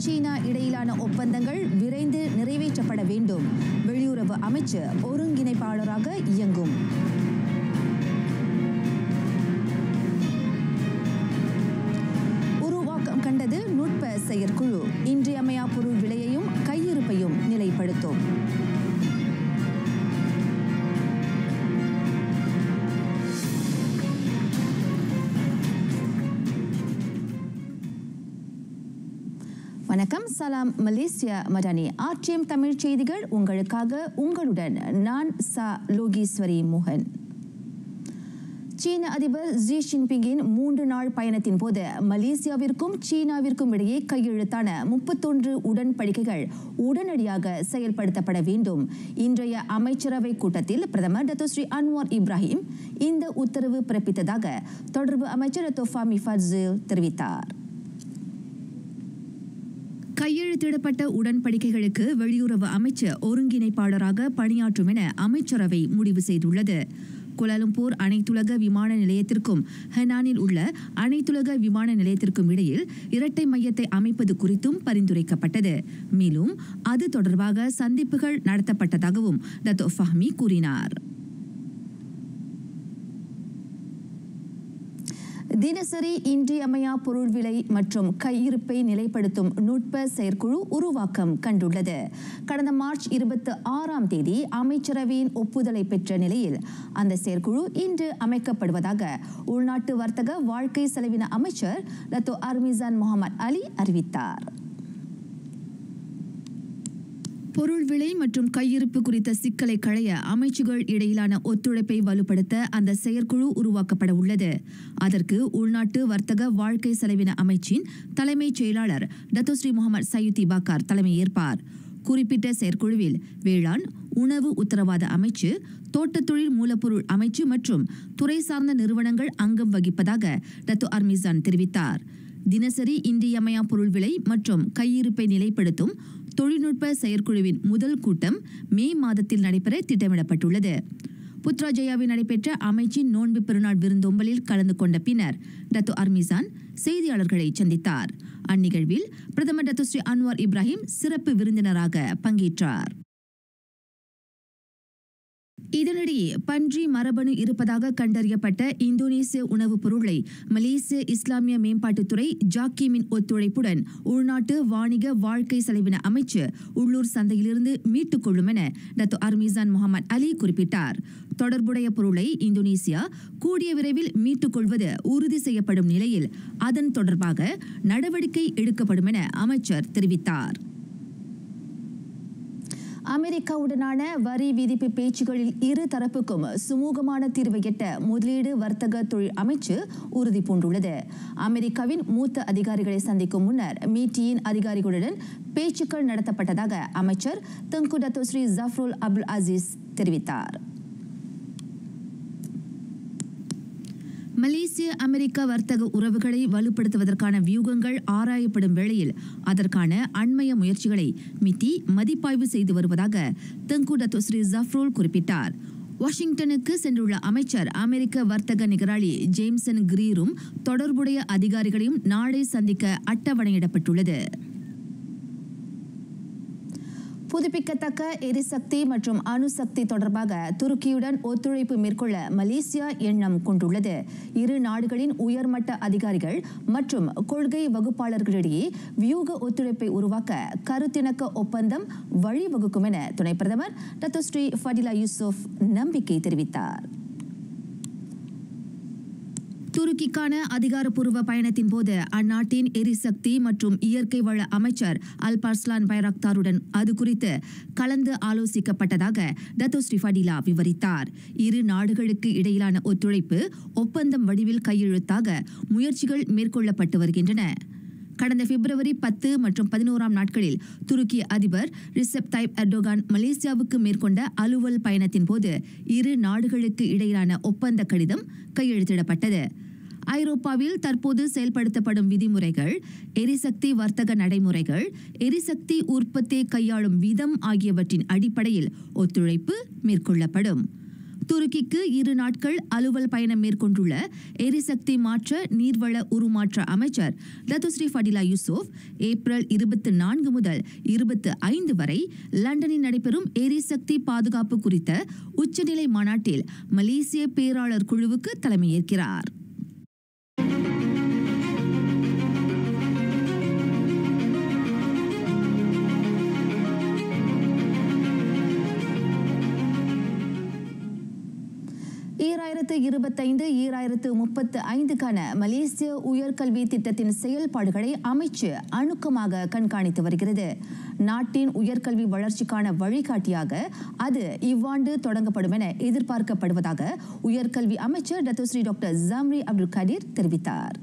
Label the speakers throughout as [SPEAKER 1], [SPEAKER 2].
[SPEAKER 1] சீனா இடையிலான ஒப்பந்தங்கள் விரைந்து நிறைவேற்றப்பட வேண்டும். வெளியுறவு அமைச்சு ஒருங்கிணைப்பாளராக இயங்கும். உருவாக்கம் கண்டது நுட்ப செயற்குழு. இன்றியமையா பொருள் விலையையும் கையிருப்பையும் நிலைப்படுத்தும். வணக்கம். சலாம் மலேசியா மடானி. ஆர்டிஎம் தமிழ் செய்திகள் உங்களுக்காக. உங்களுடன் நான் லோகேஸ்வரி மோகன். சீன அதிபர் ஜி ஜின்பிங்கின் 3 நாள் பயணத்தின் போது மலேசியாவிற்கும் சீனாவிற்கும் இடையே கையெழுத்தான 31 உடன்படிக்கைகள் உடனடியாக செயல்படுத்தப்பட வேண்டும். இன்றைய அமைச்சரவை கூட்டத்தில் பிரதமர் டத்தோஸ்ரீ அன்வார் இப்ராஹிம் இந்த உத்தரவு பிறப்பித்ததாக தொடர்பு அமைச்சர் டத்தோ ஃபாமி ஃபட்சில் தெரிவித்தார். கையெழுத்திடப்பட்ட உடன்படிக்கைகளுக்கு வெளியுறவு அமைச்சு ஒருங்கிணைப்பாளராக பணியாற்றும் என அமைச்சரவை முடிவு செய்துள்ளது. கோலாலம்பூர் அனைத்துலக விமான நிலையத்திற்கும் ஹெனானில் உள்ள அனைத்துலக விமான நிலையத்திற்கும் இடையில் இரட்டை மையத்தை அமைப்பது குறித்தும் பரிந்துரைக்கப்பட்டது. மேலும் அது தொடர்பாக சந்திப்புகள் நடத்தப்பட்டதாகவும் டத்தோ ஃபஹ்மி கூறினார். தினசரி இன்றியமையா பொருள் விலை மற்றும் கையிருப்பை நிலைப்படுத்தும் நுட்ப செயற்குழு உருவாக்கம் கண்டுள்ளது. கடந்த மார்ச் 26ஆம் தேதி அமைச்சரவையின் ஒப்புதலை பெற்ற நிலையில் அந்த செயற்குழு இன்று அமைக்கப்படுவதாக உள்நாட்டு வர்த்தக வாழ்க்கை செலவின அமைச்சர் டத்தோ அர்மிசான் முகமது அலி அறிவித்தார். பொருள் விலை மற்றும் கையிருப்பு குறித்த சிக்கலை களைய அமைச்சுகள் இடையிலான ஒத்துழைப்பை வலுப்படுத்த அந்த செயற்குழு உருவாக்கப்பட உள்ளது. அதற்கு உள்நாட்டு வர்த்தக வாழ்க்கை செலவின அமைச்சின் தலைமைச் செயலாளர் டத்தோஸ்ரீ முகமது சையுத்தி பாக்கார் தலைமை ஏற்பார். குறிப்பிட்ட செயற்குழுவில் வேளாண், உணவு உத்தரவாத அமைச்சு, தோட்டத் தொழில் மூலப்பொருள் அமைச்சு மற்றும் துறை சார்ந்த நிறுவனங்கள் அங்கம் வகிப்பதாக டத்தோ அர்மிசான் தெரிவித்தார். தினசரி இன்றியமையா பொருள் விலை மற்றும் கையிருப்பை நிலைப்படுத்தும் தொழில்நுட்ப செயற்குழுவின் முதல் கூட்டம் மே மாதத்தில் நடைபெற திட்டமிடப்பட்டுள்ளது. புத்ராஜயாவில் நடைபெற்ற அமைச்சின் நோன்பு பெருநாள் விருந்தோம்பலில் கலந்து கொண்ட பின்னர் டத்தோ அர்மிசான் செய்தியாளர்களை சந்தித்தார். அந்நிகழ்வில் பிரதமர் டத்தோஸ்ரீ அன்வார் இப்ராஹிம் சிறப்பு விருந்தினராக பங்கேற்றார். இதனிடையே பன்றி மரபணு இருப்பதாக கண்டறியப்பட்ட இந்தோனேசிய உணவுப் பொருளை மலேசிய இஸ்லாமிய மேம்பாட்டுத்துறை ஜாக்கீமின் ஒத்துழைப்புடன் உள்நாட்டு வாணிக வாழ்க்கை செலவின அமைச்சு உள்ளூர் சந்தையிலிருந்து மீட்டுக் கொள்ளும் என டத்தோ அர்மிசான் முகமது அலி குறிப்பிட்டார். தொடர்புடைய பொருளை இந்தோனேசியா கூடிய விரைவில் மீட்டுக் கொள்வது உறுதி செய்யப்படும் நிலையில் அதன் தொடர்பாக நடவடிக்கை எடுக்கப்படும் என அமைச்சர் தெரிவித்தார். அமெரிக்காவுடனான வரி விதிப்பு பேச்சுகளில் இரு தரப்புக்கும் சுமூகமான தீர்வை எட்ட முதலீடு வர்த்தக தொழில் அமைச்சு உறுதி பூண்டுள்ளது. அமெரிக்காவின் மூத்த அதிகாரிகளை சந்திக்கும் முன்னர் மீட்டியின் அதிகாரிகளுடன் பேச்சுக்கள் நடத்தப்பட்டதாக அமைச்சர் தங்கு டத்தோஸ்ரீ ஜஃப்ருல் அப்துல் அசீஸ் தெரிவித்தார். மலேசிய அமெரிக்க வர்த்தக உறவுகளை வலுப்படுத்துவதற்கான வியூகங்கள் ஆராயப்படும் வேளையில் அதற்கான அண்மைய முயற்சிகளை மிட்டி மதிப்பாய்வு செய்து வருவதாக தங்கு டத்தோஸ்ரீ ஜஃப்ருல் குறிப்பிட்டார். வாஷிங்டனுக்கு சென்றுள்ள அமைச்சர் அமெரிக்க வர்த்தக நிகராளி ஜேம்சன் கிரீரும் தொடர்புடைய அதிகாரிகளையும் நாளை சந்திக்க அட்டவணையிடப்பட்டுள்ளது. புதுப்பிக்கத்தக்க எரிசக்தி மற்றும் அணுசக்தி தொடர்பாக துருக்கியுடன் ஒத்துழைப்பு மேற்கொள்ள மலேசியா எண்ணம் கொண்டுள்ளது. இரு நாடுகளின் உயர்மட்ட அதிகாரிகள் மற்றும் கொள்கை வகுப்பாளர்களிடையே வியூக ஒத்துழைப்பை உருவாக்க கருத்திணக்க ஒப்பந்தம் வழிவகுக்கும் என துணை பிரதமர் டத்தோஸ்ரீ ஃபடிலா யூசுப் நம்பிக்கை தெரிவித்தார். துருக்கிக்கான அதிகாரப்பூர்வ பயணத்தின் போது அந்நாட்டின் எரிசக்தி மற்றும் இயற்கை வள அமைச்சர் அல்பார்ஸ்லான் பைராக்தாருடன் அது குறித்து கலந்து ஆலோசிக்கப்பட்டதாக டத்தோஸ்ரீ ஃபடிலா விவரித்தார். இரு நாடுகளுக்கு இடையிலான ஒத்துழைப்பு ஒப்பந்தம் வடிவில் கையெழுத்தாக முயற்சிகள் மேற்கொள்ளப்பட்டு வருகின்றன. கடந்த பிப்ரவரி 10 மற்றும் 11ஆம் நாட்களில் துருக்கி அதிபர் ரிசெப் தைப் எர்டோகான் மலேசியாவுக்கு மேற்கொண்ட அலுவல் பயணத்தின் போது இரு நாடுகளுக்கு இடையிலான ஒப்பந்த கடிதம் கையெழுத்திடப்பட்டது. ஐரோப்பாவில் தற்போது செயல்படுத்தப்படும் விதிமுறைகள், எரிசக்தி வர்த்தக நடைமுறைகள், எரிசக்தி உற்பத்தியை கையாளும் விதம் ஆகியவற்றின் அடிப்படையில் ஒத்துழைப்பு மேற்கொள்ளப்படும். துருக்கிக்கு 2 நாட்கள் அலுவல் பயணம் மேற்கொண்டுள்ள எரிசக்தி மாற்ற நீர்வள உருமாற்ற அமைச்சர் டத்துஸ்ரீ ஃபடிலா யூசுப் ஏப்ரல் 24 முதல் 25 வரை லண்டனில் நடைபெறும் எரிசக்தி பாதுகாப்பு குறித்த உச்சநிலை மாநாட்டில் மலேசிய பேராளர் குழுவுக்கு தலைமையேற்கிறார். ஈராயிரத்து 2025-2035க்கான மலேசிய உயர்கல்வி திட்டத்தின் செயல்பாடுகளை அமைச்சு அணுக்கமாக கண்காணித்து வருகிறது. நாட்டின் உயர்கல்வி வளர்ச்சிக்கான வழிகாட்டியாக அது இவ்வாண்டு தொடங்கப்படும் என எதிர்பார்க்கப்படுவதாக உயர்கல்வி அமைச்சர் டத்துஸ்ரீ டாக்டர் ஜம்ரி அப்துல் கதீர் தெரிவித்தார்.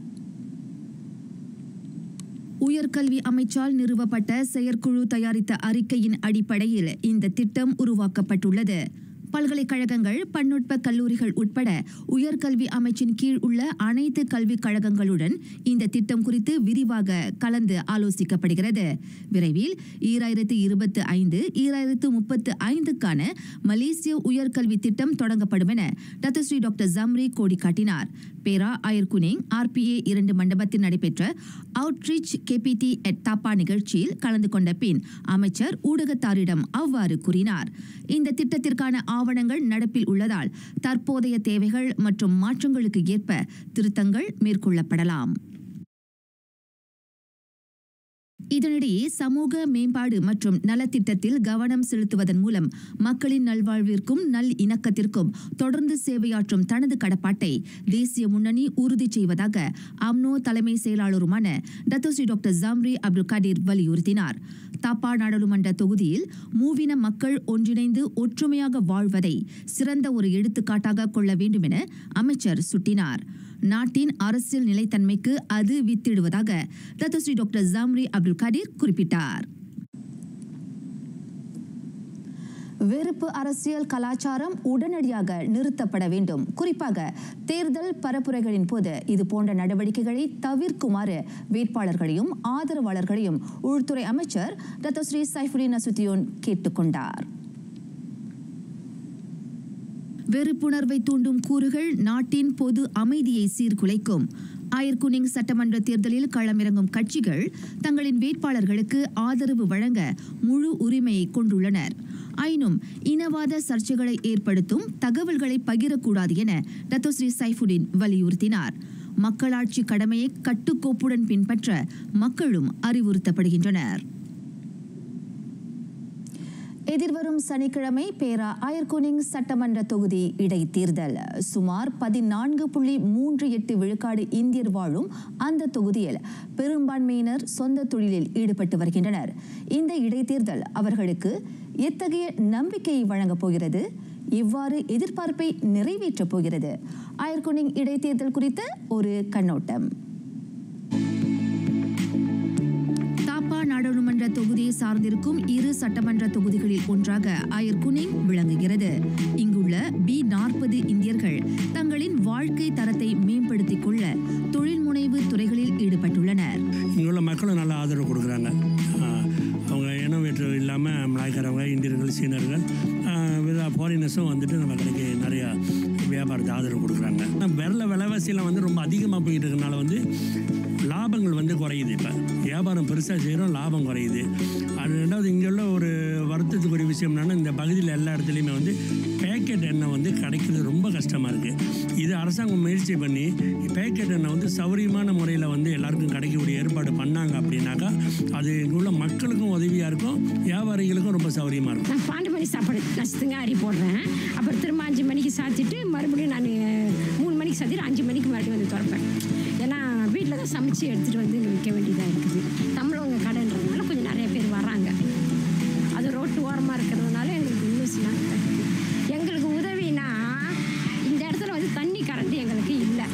[SPEAKER 1] உயர்கல்வி அமைச்சால் நிறுவப்பட்ட செயற்குழு தயாரித்த அறிக்கையின் அடிப்படையில் இந்த திட்டம் உருவாக்கப்பட்டுள்ளது. பல்கலைக்கழகங்கள், பன்னுட்ப கல்லூரிகள் உட்பட உயர்கல்வி அமைச்சின் கீழ் உள்ள அனைத்து கல்விக் கழகங்களுடன் இந்த திட்டம் குறித்து விரிவாக கலந்து ஆலோசிக்கப்படுகிறது. விரைவில் 2025-2035க்கான மலேசிய உயர்கல்வி திட்டம் தொடங்கப்படும் என டத்துஸ்ரீ டாக்டர் ஜம்ரி கோடி காட்டினார். பேரா அயர்குனிங் RPA 2 மண்டபத்தில் நடைபெற்ற அவுட்ரீச் KPT at தாப்பா நிகழ்ச்சியில் கலந்து கொண்ட பின் அமைச்சர் ஊடகத்தாரிடம் அவ்வாறு கூறினார். இந்த திட்டத்திற்கான ஆவணங்கள் நடப்பில் உள்ளதால் தற்போதைய தேவைகள் மற்றும் மாற்றங்களுக்கு ஏற்ப திருத்தங்கள் மேற்கொள்ளப்படலாம். இதனிடையே சமூக மேம்பாடு மற்றும் நலத்திட்டத்தில் கவனம் செலுத்துவதன் மூலம் மக்களின் நல்வாழ்விற்கும் நல் இணக்கத்திற்கும் தொடர்ந்து சேவையாற்றும் தனது கடப்பாட்டை தேசிய முன்னணி உறுதி செய்வதாக அம்னோ தலைமை செயலாளருமான டத்துஸ்ரீ டாக்டர் ஜம்ரி அப்துல் கதீர் வலியுறுத்தினார். தாப்பா நாடாளுமன்ற தொகுதியில் மூவின மக்கள் ஒன்றிணைந்து ஒற்றுமையாக வாழ்வதை சிறந்த ஒரு எடுத்துக்காட்டாக கொள்ள வேண்டும் என அமைச்சர் சுட்டினார். நாட்டின் அரசியல் நிலைத்தன்மைக்கு அது வித்திடுவதாக டத்துஸ்ரீ டாக்டர் ஜம்ரி அப்துல் கதீர் குறிப்பிட்டார். வெறுப்பு அரசியல் கலாச்சாரம் உடனடியாக நிறுத்தப்பட வேண்டும். குறிப்பாக தேர்தல் பரப்புரைகளின் போது இதுபோன்ற நடவடிக்கைகளை தவிர்க்குமாறு வேட்பாளர்களையும் ஆதரவாளர்களையும் உள்துறை அமைச்சர் டத்துஸ்ரீ சைஃபுடின் நசுத்தியோன் கேட்டுக்கொண்டார். வெறுப்புணர்வை தூண்டும் கூறுகள் நாட்டின் பொது அமைதியை சீர்குலைக்கும். அயர்குனிங் சட்டமன்ற தேர்தலில் களமிறங்கும் கட்சிகள் தங்களின் வேட்பாளர்களுக்கு ஆதரவு வழங்க முழு உரிமையை கொண்டுள்ளனர். ஆயினும் இனவாத சர்ச்சைகளை ஏற்படுத்தும் தகவல்களை பகிரக்கூடாது என டத்துஸ்ரீ சைஃபுடின் வலியுறுத்தினார். மக்களாட்சி கடமையை கட்டுக்கோப்புடன் பின்பற்ற மக்களும் அறிவுறுத்தப்படுகின்றனர். எதிர்வரும் சனிக்கிழமை பேரா அயர்குனிங் சட்டமன்ற தொகுதி இடைத்தேர்தல். சுமார் 14.38 விழுக்காடு இந்தியர் வாழும் அந்த தொகுதியில் பெரும்பான்மையினர் சொந்த தொழிலில் ஈடுபட்டு வருகின்றனர். இந்த இடைத்தேர்தல் அவர்களுக்கு எத்தகைய நம்பிக்கையை வழங்கப் போகிறது? இவ்வாறு எதிர்பார்ப்பை நிறைவேற்றப் போகிறது? அயர்குனிங் இடைத்தேர்தல் குறித்த ஒரு கண்ணோட்டம். நாடாளுமன்ற தொகுதியை சார்ந்திருக்கும் 2 சட்டமன்ற தொகுதிகளில் ஒன்றாக அயர்குனிங் விளங்குகிறது. இங்குள்ள B40 இந்தியர்கள் தங்களின் வாழ்க்கை தரத்தை மேம்படுத்திக் கொள்ள தொழில் முனைவு துறைகளில் ஈடுபட்டுள்ளனர்.
[SPEAKER 2] இங்குள்ள மக்களும் நல்ல ஆதரவு கொடுக்குறாங்க. அவங்க இனம் வேற்று இல்லாமல் மலாய்க்காரவங்க, இந்தியர்கள், சீனர்கள், ஃபாரினர்ஸும் வந்துட்டு நம்ம கடைக்கு நிறையா வியாபாரத்தை ஆதரவு கொடுக்குறாங்க. விலைவாசியெல்லாம் வந்து ரொம்ப அதிகமாக போயிட்டு இருக்கனால லாபங்கள் குறையுது. இப்போ வியாபாரம் பெருசாக செய்கிறோம், லாபம் குறையுது. அது ரெண்டாவது இங்கே உள்ள ஒரு வருத்தத்துக்குரிய விஷயம் என்னென்னா, இந்த பகுதியில் எல்லா இடத்துலையுமே பேக்கெட் எண்ணெய் கிடைக்கிறது ரொம்ப கஷ்டமாக இருக்குது. இது அரசாங்கம் முயற்சி பண்ணி பேக்கெட் எண்ணெய் சௌரியமான முறையில் எல்லாருக்கும் கிடைக்கக்கூடிய ஏற்பாடு பண்ணாங்க அப்படின்னாக்கா அது இங்கே உள்ள மக்களுக்கும் உதவியாக இருக்கும், வியாபாரிகளுக்கும் ரொம்ப சௌரியமாக இருக்கும்.
[SPEAKER 3] நான் 12 மணி சாப்பாடு நசுத்துங்க அரி போடுறேன். அப்புறம் திரும்ப 5 மணிக்கு சாத்திட்டு மறுபடியும் நான் 3 மணிக்கு சாத்திட்டு 5 மணிக்கு மறுபடியும் திறப்பேன். ஏன்னா வீட்டில் தான் சமைச்சு எடுத்துகிட்டு இங்கே விற்க வேண்டியதாக இருக்குது. தமிழவங்க கடைன்றதுனால கொஞ்சம் நிறைய பேர் வராங்க. அது ரோட்டு ஓரமாக இருக்கிறதுனால எங்களுக்கு இன்னும் எங்களுக்கு உதவினா இந்த இடத்துல தண்ணி கரண்ட் எங்களுக்கு இல்லை.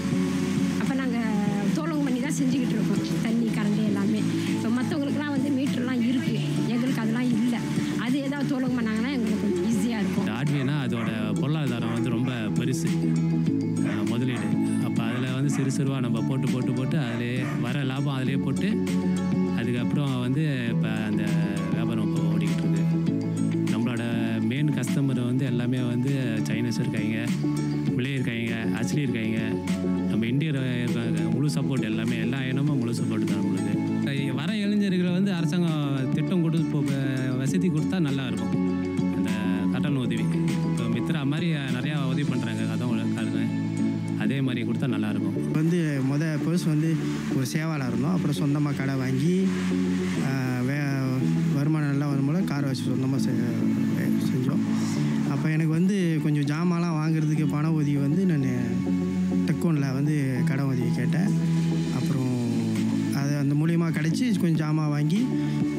[SPEAKER 3] அப்போ நாங்கள் தோலங்கு பண்ணி தான் செஞ்சுக்கிட்டு இருக்கோம். தண்ணி கரண்ட் எல்லாமே இப்போ மற்றவங்களுக்குலாம் மீட்டர்லாம் இருக்குது, எங்களுக்கு அதெல்லாம் இல்லை. அது ஏதாவது தோலங்கு பண்ணாங்கன்னா எங்களுக்கு கொஞ்சம் ஈஸியாக இருக்கும்.
[SPEAKER 4] ஆட்வினா அதோட பொருளாதாரம் ரொம்ப பெருசு முதலீடு. அப்போ அதில் சிறு சிறுவாக நம்ம போட்டு அதிலே வர லாபம் அதிலே போட்டு அதுக்கப்புறம் இப்போ அந்த வியாபாரம் இப்போ ஓடிக்கிட்டு இருக்கு. நம்மளோட மெயின் கஸ்டமர் எல்லாமே சைனீஸ் இருக்காங்க, மிலே இருக்காங்க, அச்லி இருக்காங்க, நம்ம இந்தியர் இருக்காங்க. முழு சப்போர்ட் எல்லாமே எல்லா இனமும் முழு சப்போர்ட் தான் நம்மளுக்கு. வர இளைஞர்களை வந்து அரசாங்கம் திட்டம் கொடுத்து வசதி கொடுத்தா நல்லாயிருக்கும். அந்த கட்டண உதவி இப்போ மித்ரா மாதிரி நிறையா உதவி பண்ணுறாங்க, அதான் அதே மாதிரி கொடுத்தா நல்லாயிருக்கும்.
[SPEAKER 5] வந்து பர்ஸ் வந்து ஒரு சேவாலாக இருந்தோம். அப்புறம் சொந்தமாக கடை வாங்கி வருமானம் நல்லா வரும்போது காரை வச்சு சொந்தமாக செஞ்சோம். அப்போ எனக்கு வந்து கொஞ்சம் ஜாமான்லாம் வாங்குறதுக்கு பண உதவி வந்து நான் டெக்கோனில் வந்து கடை உதவி கேட்டேன். அப்புறம் அது அந்த மூலியமாக கிடச்சி கொஞ்சம் ஜாமான் வாங்கி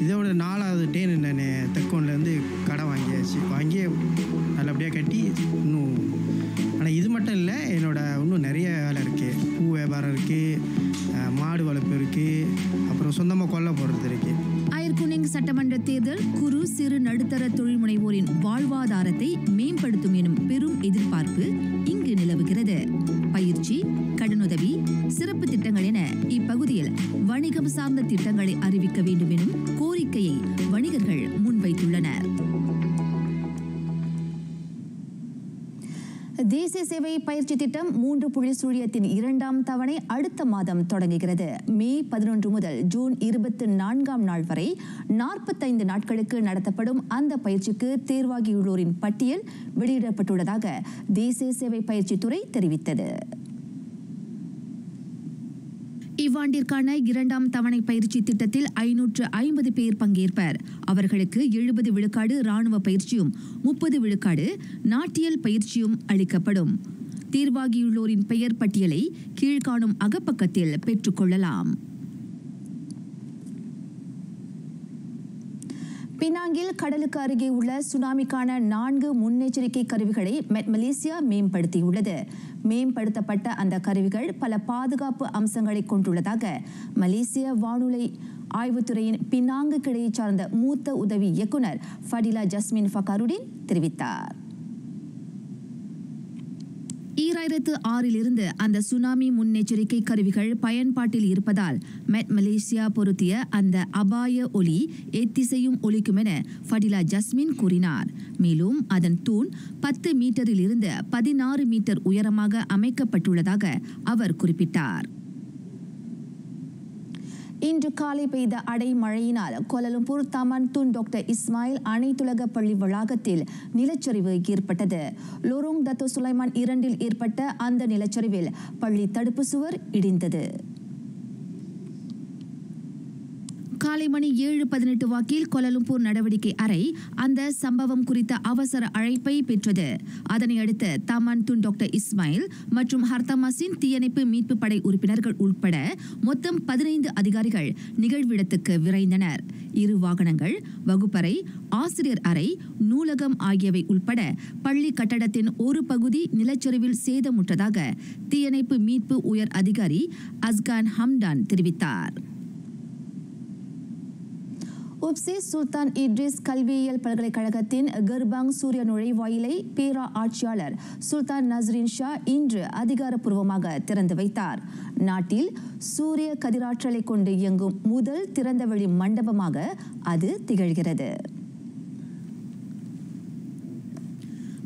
[SPEAKER 5] இதோட 4வது டேன் நான் டெக்கோன்லேருந்து கடை வாங்கி நல்லபடியாக கட்டி இன்னும். ஆனால் இது மட்டும் இல்லை, இன்னும் நிறைய வேலை இருக்குது. பூ வியாபாரம் இருக்குது, மாடு வளர்ப்பு இருக்குது, அப்புறம் சொந்தமாக கொல்லை போடுறது இருக்குது.
[SPEAKER 1] அயர்குனிங் சட்டமன்ற தேர்தல் குறு சிறு நடுத்தர தொழில் முனைவோரின் வாழ்வாதாரத்தை மேம்படுத்தும் எனும் பெரும் எதிர்பார்ப்பு இங்கு நிலவுகிறது. பயிற்சி, கடனுதவி, சிறப்பு திட்டங்கள் என இப்பகுதியில் வணிகம் சார்ந்த திட்டங்களை அறிவிக்க வேண்டும் எனும் கோரிக்கையை வணிகர்கள் முன்வைத்துள்ளனர். தேசிய சேவை பயிற்சி திட்டம் 3.0 2ஆம் தவணை அடுத்த மாதம் தொடங்குகிறது. மே 11 முதல் ஜூன் 24ஆம் நாள் வரை 45 நாட்களுக்கு நடத்தப்படும் அந்த பயிற்சிக்கு தேர்வாகியுள்ளோரின் பட்டியல் வெளியிடப்பட்டுள்ளதாக தேசிய சேவை பயிற்சி துறை தெரிவித்தது. இவ்வாண்டிற்கான 2ஆம் தவணை பயிற்சி திட்டத்தில் 550 பேர் பங்கேற்பர். அவர்களுக்கு 70 விழுக்காடு இராணுவ பயிற்சியும் 30 விழுக்காடு நாட்டியல் பயிற்சியும் அளிக்கப்படும். தேர்வாகியுள்ளோரின் பெயர் பட்டியலை கீழ்காணும் அகப்பக்கத்தில் பெற்றுக்கொள்ளலாம். பினாங்கில் கடலுக்கு அருகே உள்ள சுனாமிக்கான 4 முன்னெச்சரிக்கை கருவிகளை மலேசியா மேம்படுத்தியுள்ளது. மேம்படுத்தப்பட்ட அந்த கருவிகள் பல பாதுகாப்பு அம்சங்களை கொண்டுள்ளதாக மலேசிய வானொலி ஆய்வுத்துறையின் பினாங்கு கிளையை சார்ந்த மூத்த உதவி இயக்குனர் ஃபடிலா ஜஸ்மின் ஃபகாருடின் தெரிவித்தார். 2006 அந்த சுனாமி முன்னெச்சரிக்கை கருவிகள் பயன்பாட்டில் இருப்பதால் மலேசியா பொருத்திய அந்த அபாய ஒலி எத்திசையும் ஒலிக்கும் என ஃபடிலா ஜஸ்மின் கூறினார். மேலும் அதன் தூண் 10 மீட்டரில் இருந்து 16 மீட்டர் உயரமாக அமைக்கப்பட்டுள்ளதாக அவர் குறிப்பிட்டார். இன்று காலை பெய்த அடைமழையினால் Kuala Lumpur Taman Tun doctor Ismail அனைத்துலக பள்ளி வளாகத்தில் நிலச்சரிவு ஏற்பட்டது. லோரோங் டத்தோ சுலைமான் 2 ஏற்பட்ட அந்த நிலச்சரிவில் பள்ளி தடுப்பு சுவர் இடிந்தது. காலை மணி 7:18 வாக்கில் கோலாலம்பூர் நடவடிக்கை அறை அந்த சம்பவம் குறித்த அவசர அழைப்பை பெற்றது. அதனை அடுத்து தமான் துன் டாக்டர் இஸ்மாயில் மற்றும் ஹர்தமாசின் தீயணைப்பு மீட்பு படை உறுப்பினர்கள் உட்பட மொத்தம் 15 அதிகாரிகள் நிகழ்விடத்துக்கு விரைந்தனர். 2 வாகனங்கள், வகுப்பறை, ஆசிரியர் அறை, நூலகம் ஆகியவை உட்பட பள்ளி கட்டடத்தின் ஒரு பகுதி நிலச்சரிவில் சேதமுற்றதாக தீயணைப்பு மீட்பு உயர் அதிகாரி அஸ்கான் ஹம்டான் தெரிவித்தார். உப்சி சுல்தான் இட்ரிஸ் கல்வியியல் பல்கலைக்கழகத்தின் கர்பாங் சூரிய நுழைவாயிலை பேரா ஆட்சியாளர் சுல்தான் நஸ்ரின் ஷா இன்று அதிகாரப்பூர்வமாக திறந்து வைத்தார். நாட்டில் சூரிய கதிராற்றலை கொண்டு இயங்கும் முதல் திறந்தவெளி மண்டபமாக அது திகழ்கிறது.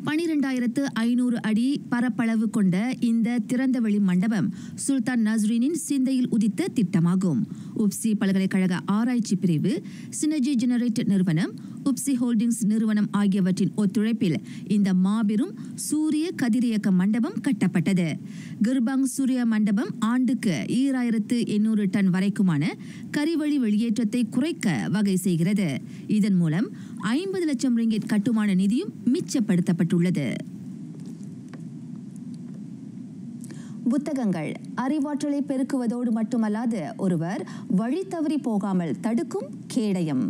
[SPEAKER 1] 12,500 அடி பரப்பளவு கொண்ட இந்த திறந்தவெளி மண்டபம் சுல்தான் நஸ்ரினின் சிந்தையில் உதித்த திட்டமாகும். உப்சி பல்கலைக்கழக ஆராய்ச்சி பிரிவு, சினர்ஜி ஜெனரேட் நிறுவனம், உப்சி ஹோல்டிங்ஸ் நிறுவனம் ஆகியவற்றின் ஒத்துழைப்பில் இந்த மாபெரும் சூரிய கதிரியக்க மண்டபம் கட்டப்பட்டது. கர்பாங் சூரிய மண்டபம் ஆண்டுக்கு 2,800 டன் வரைக்குமான கரிவழி வெளியேற்றத்தை குறைக்க வகை செய்கிறது. இதன் மூலம் 50 லட்சம் ரிங்கெட் கட்டுமான நிதியும் மிச்சப்படுத்தப்பட்டுள்ளது. புத்தகங்கள் அறிவாற்றலை பெருக்குவதோடு மட்டுமல்லாது ஒருவர் வழி தவறி போகாமல் தடுக்கும் கேடயம்.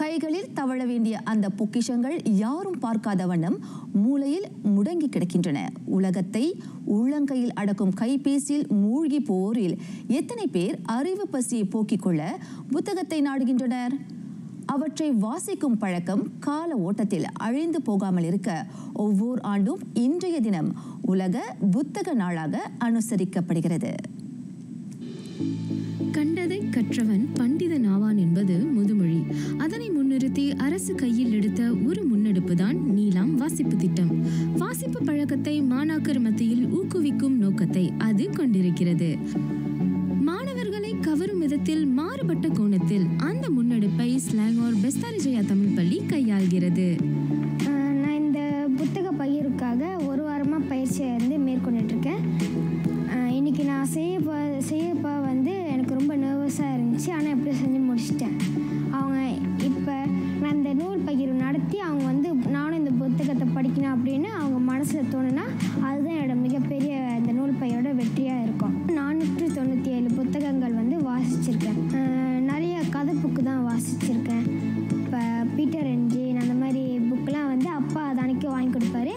[SPEAKER 1] கைகளில் தவழ வேண்டிய அந்த பொக்கிஷங்கள் யாரும் பார்க்காத வண்ணம் மூலையில் முடங்கி கிடக்கின்றன. உலகத்தை உள்ளங்கையில் அடக்கும் கைபேசியில் மூழ்கி போரில் எத்தனை பேர் அறிவு பசியை போக்கிக் கொள்ள புத்தகத்தை நாடுகின்றனர்? அவற்றை வாசிக்கும் பழக்கம் கால ஓட்டத்தில் அழிந்து போகாமல் இருக்க ஒவ்வொரு ஆண்டும் இன்றைய தினம் உலக புத்தக நாளாக அனுசரிக்கப்படுகிறது.
[SPEAKER 6] கண்டதை கற்றவன் பண்டிதன் ஆவான் என்பது முதுமொழி. அதனை முன்னிறுத்தி அரசு கையில் எடுத்த ஒரு முன்னெடுப்பு தான் நீலாம் வாசிப்பு திட்டம். வாசிப்பு விதத்தில் மாறுபட்ட கோணத்தில் அந்த முன்னெடுப்பை ஸ்லாங்கோர் பெஸ்தாரிஜயா தமிழ் பள்ளி கையாள்கிறது.
[SPEAKER 7] நான் இந்த புத்தக பகிர்வுக்காக ஒரு வாரமாக பயிற்சியை மேற்கொண்டுட்ருக்கேன். இன்றைக்கி நான் செய்யப்போ எனக்கு ரொம்ப நர்வஸாக இருந்துச்சு. ஆனால் எப்படி செஞ்சு முடிச்சிட்டேன். அவங்க இப்போ நான் இந்த நூல் பகிர்வு நடத்தி அவங்க நானும் இந்த புத்தகத்தை படிக்கணும் அப்படின்னு அவங்க மனசில் தோணுனா அதுதான் என்னோட மிகப்பெரிய இந்த நூல் பையோட வெற்றியாக இருக்கும். 497 புத்தகங்கள் வாசிச்சிருக்கேன். நிறைய கதை புக்கு தான் வாசிச்சிருக்கேன். இப்போ பீட்டர் அண்ட் ஜேன் அந்த மாதிரி புக்கெலாம் அப்பா அன்றைக்கி வாங்கி கொடுப்பாரு.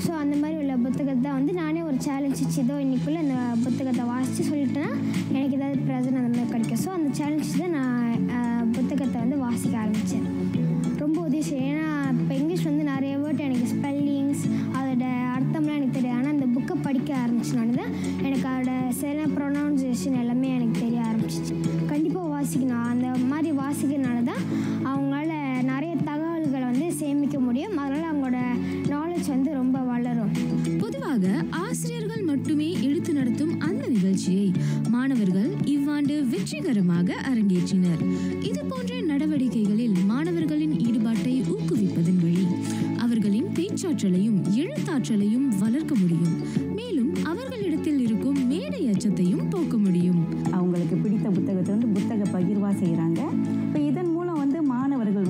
[SPEAKER 7] ஸோ அந்த மாதிரி உள்ள புத்தகத்தை நானே ஒரு சேலஞ்ச் வச்சுதோ இன்றைக்குள்ளே இந்த புத்தகத்தை வாசித்து சொல்லிட்டேன்னா எனக்கு ஏதாவது ப்ரெசன்ட் அந்த மாதிரி கிடைக்கும். ஸோ அந்த சேலஞ்ச் தான் நான் புத்தகத்தை வாசிக்க ஆரம்பித்தேன். ரொம்ப உதவி செய்யும். ஏன்னா இப்போ இங்கிலீஷ் நிறைய வேர்ட் எனக்கு ஸ்பெல்லிங்ஸ் அதோட அர்த்தம்லாம் எனக்கு தெரியாது. ஆனால் அந்த புக்கை படிக்க ஆரம்பிச்சனால தான் எனக்கு அதோட சில ப்ரொனவுன்சியேஷன் எல்லாமே எனக்கு தெரிய ஆரம்பிச்சிச்சு. கண்டிப்பாக வாசிக்கணும். அந்த மாதிரி வாசிக்கிறதுனால தான் அவங்களால நிறைய தகவல்களை சேமிக்க முடியும். அதனால் அவங்களோட நாலேஜ் ரொம்ப வளரும்.
[SPEAKER 6] பொதுவாக ஆசிரியர்கள் மட்டுமே எடுத்து நடத்தும் அந்த நிகழ்ச்சியை மாணவர்கள் இவ்வாண்டு வெற்றிகரமாக அரங்கேற்றினர். இது போன்ற நடவடிக்கைகளில் மாணவர்களின் ஈடுபாட்டை ஊக்குவிப்பதன் வழி அவர்களின் பேச்சாற்றலையும் எழுத்தாற்றலையும் வளர்க்க முடியும். மேலும் அவர்களிடத்தில் இருக்கும் மேடை அச்சத்தையும் போக்க முடியும்.
[SPEAKER 8] அவங்களுக்கு பிடித்த புத்தகத்தை புத்தக பகிர்வாக செய்கிறாங்க. இப்போ இதன் மூலம் மாணவர்கள்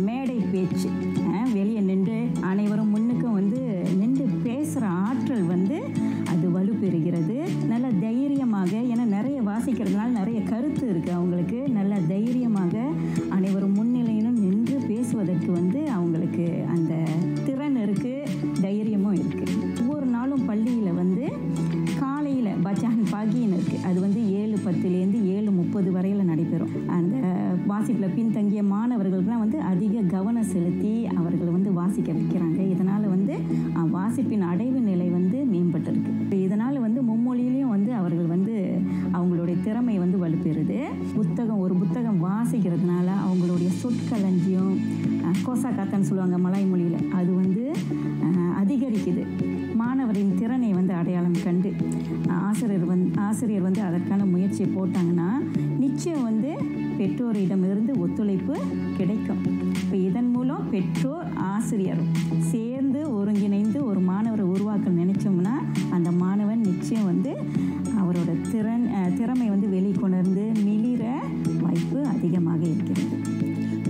[SPEAKER 8] மேடை பேச்சு வெளியே நின்று அனைவரும் முன்னுக்கும் நின்று பேசுகிற ஆற்றல் அது வலுப்பெறுகிறது. நல்ல தைரியமாக, ஏன்னா நிறைய வாசிக்கிறதுனால நிறைய கருத்து இருக்குது அவங்களுக்கு. நல்ல தைரியமாக அனைவரும் முன்னிலையிலும் நின்று பேசுவதற்கு அவங்களுக்கு அந்த திறன் இருக்குது, தைரியமும் இருக்குது. ஒவ்வொரு நாளும் பள்ளியில் காலையில் பச்சான் பாகின்னு இருக்குது. அது 7:10 7:30 வரையில் நடைபெறும். அந்த வாசிப்பில் பின்தங்கிய மாணவர்களுக்கெல்லாம் அதிக கவனம் செலுத்தி அவர்கள் வாசிக்க வைக்கிறாங்க. இதனால் வாசிப்பின் அடைவு நிலை மேம்பட்டிருக்கு. இதனால் மும்மொழியிலையும் அவர்கள் அவங்களுடைய திறமை வலுப்பெறுது. ஒரு புத்தகம் வாசிக்கிறதுனால அவங்களுடைய சொற்களஞ்சியம் கோசா காத்தான்னு சொல்லுவாங்க மலாய் மொழியில், அது அதிகரிக்குது. மாணவரின் திறனை அடையாளம் கண்டு ஆசிரியர் அதற்கான முயற்சியை போட்டாங்கன்னா நிச்சயம் பெற்றோரிடமிருந்து ஒத்துழைப்பு கிடைக்கும். இப்போ இதன் மூலம் பெற்றோர் ஆசிரியரும் சேர்ந்து ஒருங்கிணைந்து ஒரு மாணவரை உருவாக்க நினைச்சோம்னா அந்த மாணவன் நிச்சயம் அவரோட திறமை வெளிக்கொணர்ந்து மிளிர வாய்ப்பு அதிகமாக இருக்கிறது.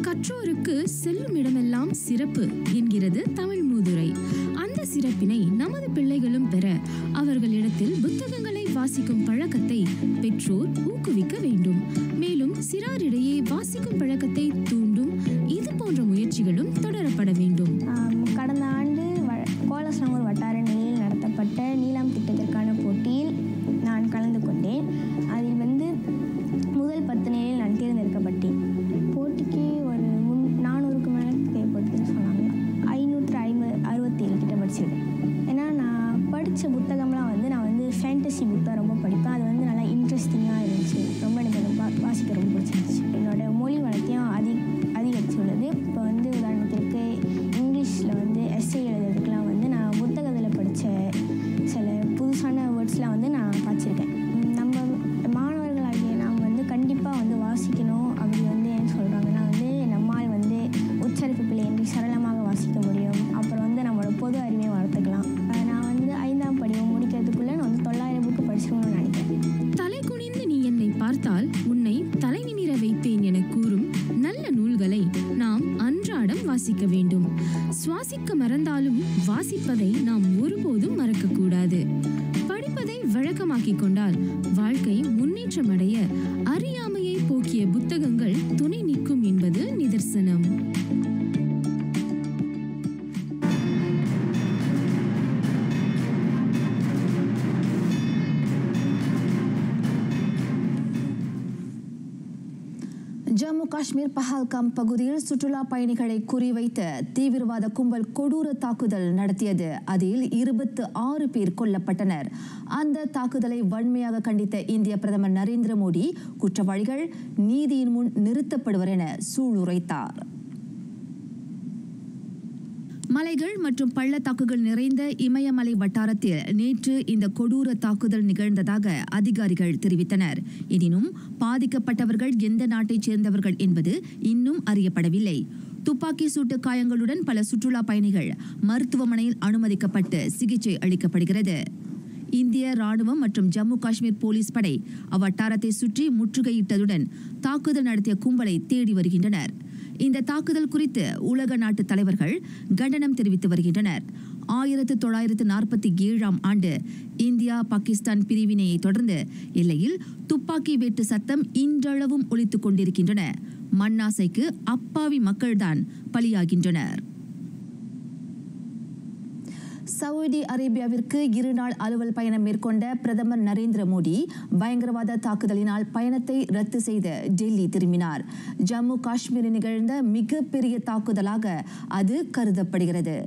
[SPEAKER 6] கற்றோருக்கு செல்லும் இடமெல்லாம் சிறப்பு என்கிறது தமிழ் மூதுரை. அந்த சிறப்பினை நமது பிள்ளைகளும் பெற அவர்களிடத்தில் புத்தகங்களை வாசிக்கும் பழக்கத்தை பெற்றோர் ஊக்குவிக்க வேண்டும். மேலும் சிறாரிடையே வாசிக்கும் பழக்கத்தை தூண்டும் இது போன்ற முயற்சிகளும் தொடரப்பட வேண்டும்.
[SPEAKER 7] கடந்த ஆண்டு கோலசனூர் வட்டார நிலையில் நடத்தப்பட்ட நீலாம் திட்டத்திற்கான போட்டியில் நான் கலந்து கொண்டேன். அதில் முதல் 10 நிலையில் நான் தேர்ந்தெடுக்கப்பட்டேன். போட்டிக்கு ஒரு 400க்கு மேலே தேவைப்படுதுன்னு சொன்னாங்க. 567 கிட்ட படிச்சிருக்கேன். ஏன்னா நான் படித்த புத்தகம்லாம் நான் ஃபேண்டசி புக் தான் ரொம்ப படிப்பேன். அது நல்லா இன்ட்ரெஸ்டிங்காக இருந்துச்சு. ரொம்ப எனக்கு வாசிக்க ரொம்ப பிடிச்சிருந்துச்சு. என்னோட மொழி வளத்தையும் அதிகரிச்சுள்ளது. இப்போ உதாரணத்திற்கு இங்கிலீஷில் எஸ்ஏ எழுதுறதுக்கெலாம் நான் புத்தகத்தில் படித்த சில புதுசான வேர்ட்ஸ்லாம் நான் படிச்சிருக்கேன். நம்ம மாணவர்களாகிய நாம் கண்டிப்பாக வாசிக்கணும். அப்படி ஏன்னு சொல்கிறாங்கன்னா நம்மால் உச்சரிப்பு பிழையின்றி சரளமாக வாசிக்க முடியும். அப்புறம் நம்மளோட பொது அறிவை வளர்த்துக்கலாம். நான் 5ஆம் படிவம் முடிக்கிறதுக்குள்ளே நான் 900 புக்கு படிச்சிருக்கணும்னு நினைக்கிறேன்.
[SPEAKER 6] தலை குனிந்து நீ என்னை பார்த்தால் உன்னை தலை நிமிர வைப்பேன் என கூறும் நல்ல நூல்களை நாம் அன்றாடம் வாசிக்க வேண்டும். சுவாசிக்க மறந்தாலும் வாசிப்பதை நாம் ஒருபோதும் மறக்கக்கூடாது. படிப்பதை வழக்கமாக்கிக் கொண்டால் வாழ்க்கை முன்னேற்றம் அடைய அறியாமையை போக்கிய புத்தகங்கள் துணை நிற்கும் என்பது நிதர்சனம்.
[SPEAKER 1] ஜம்மு காஷ்மீர் பஹல்காம் பகுதியில் சுற்றுலா பயணிகளை குறிவைத்து தீவிரவாத கும்பல் கொடூர தாக்குதல் நடத்தியது. அதில் 26 பேர் கொல்லப்பட்டனர். அந்த தாக்குதலை வன்மையாக கண்டித்த இந்திய பிரதமர் நரேந்திர மோடி குற்றவாளிகள் நீதியின் முன் நிறுத்தப்படுவர் என சூளுரைத்தார். மலைகள் மற்றும் பள்ளத்தாக்குகள் நிறைந்த இமயமலை வட்டாரத்தில் நேற்று இந்த கொடூர தாக்குதல் நிகழ்ந்ததாக அதிகாரிகள் தெரிவித்தனர். எனினும் பாதிக்கப்பட்டவர்கள் எந்த நாட்டைச் சேர்ந்தவர்கள் என்பது இன்னும் அறியப்படவில்லை. துப்பாக்கி சூட்டு காயங்களுடன் பல சுற்றுலா பயணிகள் மருத்துவமனையில் அனுமதிக்கப்பட்டு சிகிச்சை அளிக்கப்படுகிறது. இந்திய ராணுவம் மற்றும் ஜம்மு காஷ்மீர் போலீஸ் படை அவ்வட்டாரத்தை சுற்றி முற்றுகையிட்டதுடன் தாக்குதல் நடத்திய கும்பலை தேடி வருகின்றனர். இந்த தாக்குதல் குறித்து உலக நாட்டு தலைவர்கள் கண்டனம் தெரிவித்து வருகின்றனர். 1947ஆம் ஆண்டு இந்தியா பாகிஸ்தான் பிரிவினையை தொடர்ந்து எல்லையில் துப்பாக்கி வேட்டு சத்தம் இன்றளவும் ஒலித்துக் கொண்டிருக்கின்றன. மண்ணாசைக்கு அப்பாவி மக்கள்தான் பலியாகின்றனர். சவுதி அரேபியாவிற்கு 2 நாள் அலுவல் பயணம் மேற்கொண்ட பிரதமர் நரேந்திர மோடி பயங்கரவாத தாக்குதலினால் பயணத்தை ரத்து செய்து டெல்லி திரும்பினார். ஜம்மு காஷ்மீரில் நிகழ்ந்த மிகப்பெரிய தாக்குதலாக அது கருதப்படுகிறது.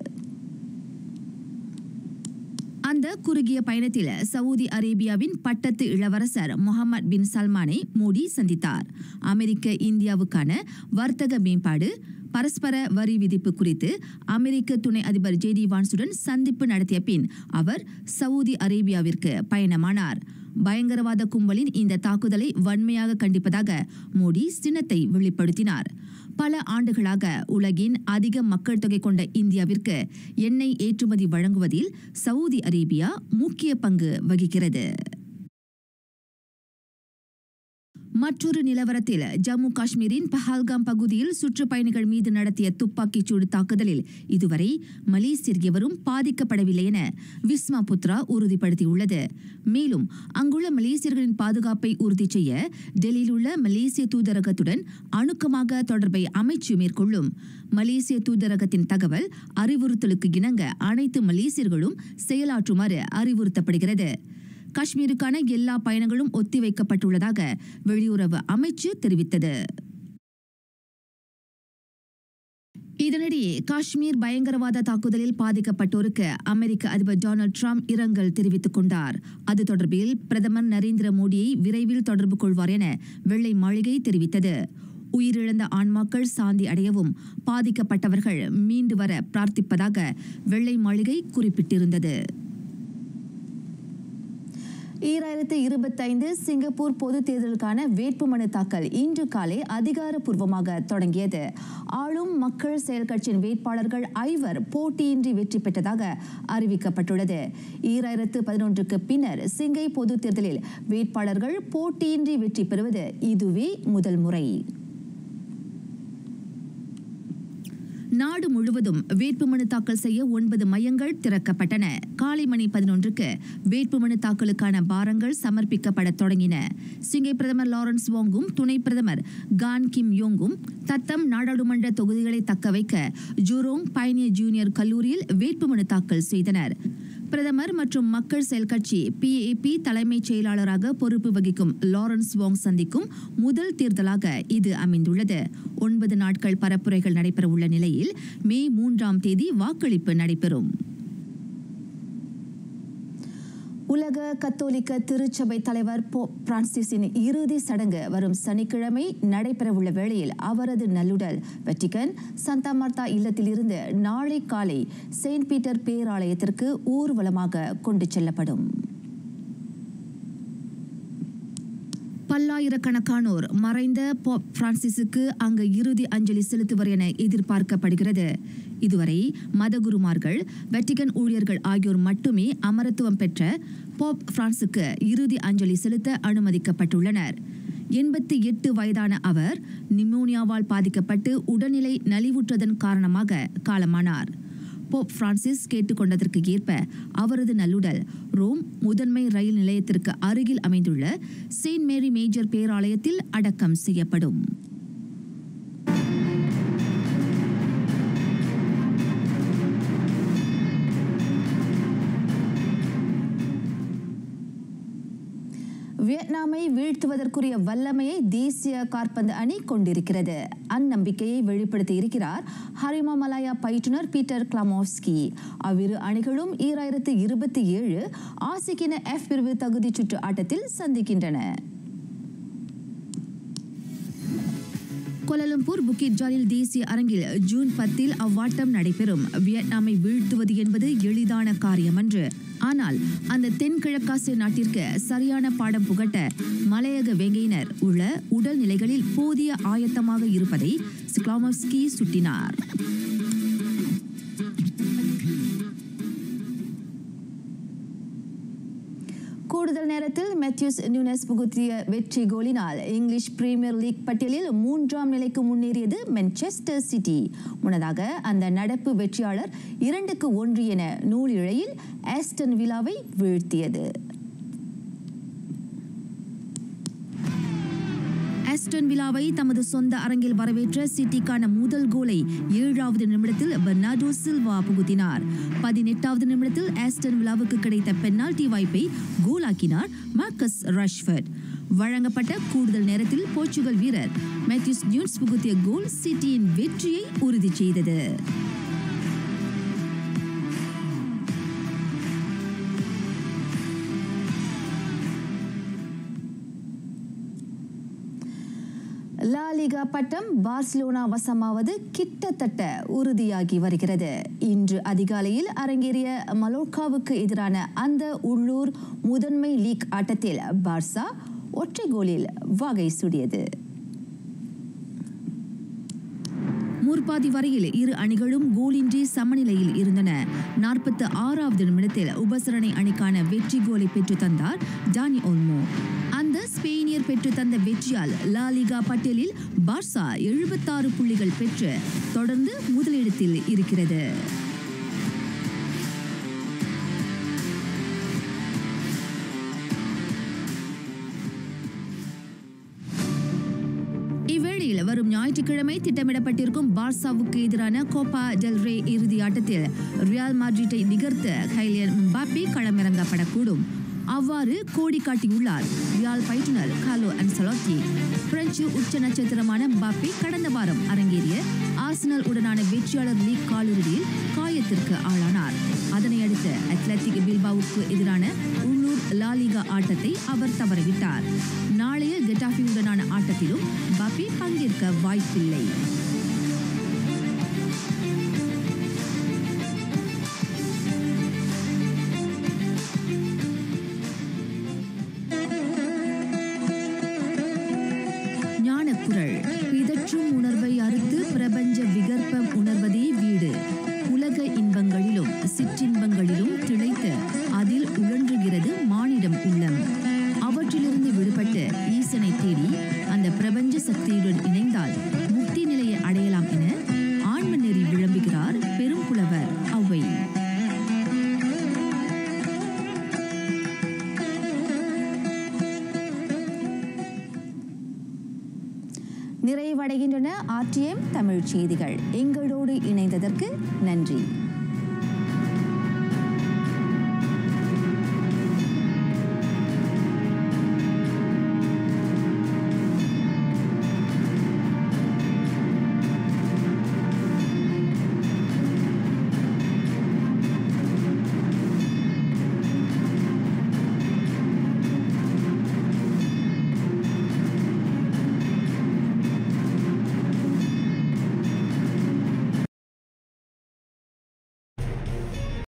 [SPEAKER 1] அந்த குறுகிய பயணத்தில் சவுதி அரேபியாவின் பட்டத்து இளவரசர் முகமது பின் சல்மானை மோடி சந்தித்தார். அமெரிக்க இந்தியாவுக்கான வர்த்தக மேம்பாடு, பரஸ்பர வரி விதிப்பு குறித்து அமெரிக்க துணை அதிபர் ஜேடி வான்ஸுடன் சந்திப்பு நடத்திய பின் அவர் சவுதி அரேபியாவிற்கு பயணமானார். பயங்கரவாத கும்பலின் இந்த தாக்குதலை வன்மையாக கண்டிப்பதாக மோடி சினத்தை வெளிப்படுத்தினார். பல ஆண்டுகளாக உலகின் அதிக மக்கள் தொகை கொண்ட இந்தியாவிற்கு எண்ணெய் ஏற்றுமதி வழங்குவதில் சவுதி அரேபியா முக்கிய பங்கு வகிக்கிறது. மற்றொரு நிலவரத்தில் ஜம்மு காஷ்மீரின் பஹல்காம் பகுதியில் சுற்றுப்பயணிகள் மீது நடத்திய துப்பாக்கிச்சூடு தாக்குதலில் இதுவரை மலேசியர் எவரும் பாதிக்கப்படவில்லை என விஸ்மா புத்ரா உறுதிப்படுத்தியுள்ளது. மேலும் அங்குள்ள மலேசியர்களின் பாதுகாப்பை உறுதி செய்ய டெல்லியில் உள்ள மலேசிய தூதரகத்துடன் அணுக்கமாக தொடர்பை அமைச்சு மேற்கொள்ளும். மலேசிய தூதரகத்தின் தகவல் அறிவுறுத்தலுக்கு இணங்க அனைத்து மலேசியர்களும் செயலாற்றுமாறு அறிவுறுத்தப்படுகிறது. காஷ்மீருக்கான எல்லா பயணங்களும் ஒத்திவைக்கப்பட்டுள்ளதாக வெளியுறவு அமைச்சு தெரிவித்தது. இதனிடையே காஷ்மீர் பயங்கரவாத தாக்குதலில் பாதிக்கப்பட்டோருக்கு அமெரிக்க அதிபர் டொனால்ட் ட்ரம்ப் இரங்கல் தெரிவித்துக் கொண்டார். அது தொடர்பில் பிரதமர் நரேந்திர மோடியை விரைவில் தொடர்பு கொள்வார் என வெள்ளை மாளிகை தெரிவித்தது. உயிரிழந்த ஆன்மாக்கள் சாந்தி அடையவும் பாதிக்கப்பட்டவர்கள் மீண்டு வர பிரார்த்திப்பதாக வெள்ளை மாளிகை குறிப்பிட்டிருந்தது. 2025 சிங்கப்பூர் பொதுத் தேர்தலுக்கான வேட்புமனு தாக்கல் இன்று காலை அதிகாரப்பூர்வமாக தொடங்கியது. ஆளும் மக்கள் செயல் கட்சியின் வேட்பாளர்கள் 5 போட்டியின்றி வெற்றி பெற்றதாக அறிவிக்கப்பட்டுள்ளது. 2011க்கு பின்னர் சிங்கை பொதுத் தேர்தலில் வேட்பாளர்கள் போட்டியின்றி வெற்றி பெறுவது இதுவே முதல் முறை. நாடு முழுவதும் வேட்புமனு தாக்கல் செய்ய 9 மையங்கள் திறக்கப்பட்டன. காலை மணி 11க்கு வேட்புமனு தாக்கலுக்கான பாரங்கள் சமர்ப்பிக்கப்பட தொடங்கின. சிங்கை பிரதமர் லாரன்ஸ் வோங்கும் துணை பிரதமர் கான் கிம் யோங்கும் தத்தம் நாடாளுமன்ற தொகுதிகளை தக்க வைக்க ஜூரோங் பயனியர் ஜூனியர் கல்லூரியில் வேட்புமனு தாக்கல் செய்தனர். பிரதமர் மற்றும் மக்கள் செயல் கட்சி PAP தலைமைச் செயலாளராக பொறுப்பு வகிக்கும் லாரன்ஸ் வோங் சந்திக்கும் முதல் தேர்தலாக இது அமைந்துள்ளது. 9 நாட்கள் பரப்புரைகள் நடைபெற உள்ள நிலையில் மே 3ஆம் தேதி வாக்களிப்பு நடைபெறும். உலக கத்தோலிக்க திருச்சபை தலைவர் போப் பிரான்சிஸின் இறுதி சடங்கு வரும் சனிக்கிழமை நடைபெறவுள்ள வேளையில் அவரது நல்லுடல் வெட்டிகன் சந்தா மார்த்தா இல்லத்தில் இருந்து நாளை காலை செயின்ட் பீட்டர் பேராலயத்திற்கு ஊர்வலமாக கொண்டு செல்லப்படும். பல்லாயிரக்கணக்கானோர் மறைந்த போப் பிரான்சிஸுக்கு அங்கு இறுதி அஞ்சலி செலுத்துவர் என எதிர்பார்க்கப்படுகிறது. இதுவரை மதகுருமார்கள், வெட்டிகன் ஊழியர்கள் ஆகியோர் மட்டுமே அமரத்துவம் பெற்ற போப் பிரான்சுக்கு இறுதி அஞ்சலி செலுத்த அனுமதிக்கப்பட்டுள்ளனர். 88 வயதான அவர் நிமோனியாவால் பாதிக்கப்பட்டு உடல்நிலை நலிவுற்றதன் காரணமாக காலமானார். போப் பிரான்சிஸ் கேட்டுக்கொண்டதற்கு ஏற்ப அவரது நல்லுடல் ரோம் முதன்மை ரயில் நிலையத்திற்கு அருகில் அமைந்துள்ள செயின்ட் மேரி மேஜர் பேராலயத்தில் அடக்கம் செய்யப்படும். வியட்நாமை வீழ்த்துவதற்குரிய வல்லமையை தேசிய காற்பந்து அணி கொண்டிருக்கிறது. அந்நம்பிக்கையை வெளிப்படுத்தி இருக்கிறார் ஹரிமா மலாயா பயிற்றுனர் பீட்டர் கிளாமோவ்ஸ்கி. அவ்விரு அணிகளும் 2027 ஆசிக்கின F பிரிவு தகுதி சுற்று ஆட்டத்தில் சந்திக்கின்றன. கோலாலம்பூர் புக்கிட் ஜாலில் தேசிய அரங்கில் ஜூன் 10 அவ்வாட்டம் நடைபெறும். வியட்நாமை வீழ்த்துவது என்பது எளிதான காரியமன்று. ஆனால் அந்த தென்கிழக்காசிய நாட்டிற்கு சரியான பாடம் புகட்ட மலையக வேங்கையினர் உள்ள உடல்நிலைகளில் போதிய ஆயத்தமாக இருப்பதை ஸ்க்லாமோவ்ஸ்கி சுட்டினார். கூடுதல் நேரத்தில் மேத்யூஸ் நியூனஸ் புகுத்திய வெற்றி கோலினால் இங்கிலீஷ் பிரீமியர் லீக் பட்டியலில் 3ஆம் நிலைக்கு முன்னேறியது மான்செஸ்டர் சிட்டி. முன்னதாக அந்த நடப்பு வெற்றியாளர் 2-1 என நூலிழையில் ஆஸ்டன் வில்லாவை வீழ்த்தியது. ஆஸ்டன் வில்லாவை தமது சொந்த அரங்கில் வரவேற்ற சிட்டிக்கான முதல் கோலை 7வது நிமிடத்தில் பெர்னார்டோ சில்வா புகுத்தினார். 18வது நிமிடத்தில் ஆஸ்டன் வில்லாவுக்கு கிடைத்த பெனால்டி வாய்ப்பை கோலாக்கினார் மார்க்கஸ் ராஷ்வர்ட். வழங்கப்பட்ட கூடுதல் நேரத்தில் போர்ச்சுகல் வீரர் மேத்யூஸ் நியூன்ஸ் புகுத்திய கோல் சிட்டியின் வெற்றியை உறுதி செய்தது. லா லிகா பட்டம் பார்சிலோனா வசமாவது கிட்டத்தட்ட உறுதியாகி வருகிறது. இன்று அதிகாலையில் அரங்கேறிய மலோர்காவுக்கு எதிரான அந்த உள்ளூர் முதன்மை லீக் ஆட்டத்தில் பார்சா ஒற்றை கோலில் வகை சூடியது. முற்பாதி வரையில் இரு அணிகளும் கோலின்றி சமநிலையில் இருந்தன. 46வது நிமிடத்தில் உபசரணை அணிக்கான வெற்றி கோலை பெற்று தந்தார் டானி ஓல்மோ. அந்த ஸ்பெயினியர் பெற்று தந்த வெற்றியால் லா லிகா பட்டியலில் பார்சா 76 புள்ளிகள் பெற்று தொடர்ந்து முதலிடத்தில் இருக்கிறது. இவ்வேளையில் வரும் ஞாயிற்றுக்கிழமை திட்டமிடப்பட்டிருக்கும் பார்சாவுக்கு எதிரான கோப்பா டெல் ரே இறுதி ஆட்டத்தில் ரியால் மாட்ரிட்டை நிகர்த்த கைலியன் எம்பாப்பே களமிறங்கப்படக்கூடும். அவ்வாறு கோடி காட்டியுள்ளார் ரியால் பயிற்றுனர் கார்லோ அன்செலோட்டி. பிரெஞ்சு உச்ச நட்சத்திரமான எம்பாப்பே கடந்த வாரம் அரங்கேறிய ஆர்சனல் உடனான வெற்றியாளர் லீக் காலிறுதியில் காயத்திற்கு ஆளானார். அதனையடுத்து அத்லெட்டிக் பில்பாவுக்கு எதிரான உள்ளூர் லா லிகா ஆட்டத்தை அவர் தவறவிட்டார். நாளைய கெட்டாஃபியுடனான ஆட்டத்திலும் எம்பாப்பே பங்கேற்க வாய்ப்பில்லை. ஞானக்குரல். பிதற்றும் உணர்வை அறுத்து பிரபஞ்ச விகற்பம் உணர்வதே வீடு. உலக இன்பங்களிலும் சிற்றின்பங்களிலும் திளைத்து அதில் உழன்றுகிறது மானிடம் உள்ளம். அவற்றிலிருந்து விடுபட்டு ஈசனை தேடி அந்த பிரபஞ்ச சக்தியுடன் இணைந்தால் முக்தி நிலையை அடையலாம் என ஆன்ம நெறி விளம்புகிறார் பெரும் புலவர் ஔவை. நிறைவடைகின்றன RTM தமிழ் செய்திகள். எங்களோடு இணைந்ததற்கு நன்றி.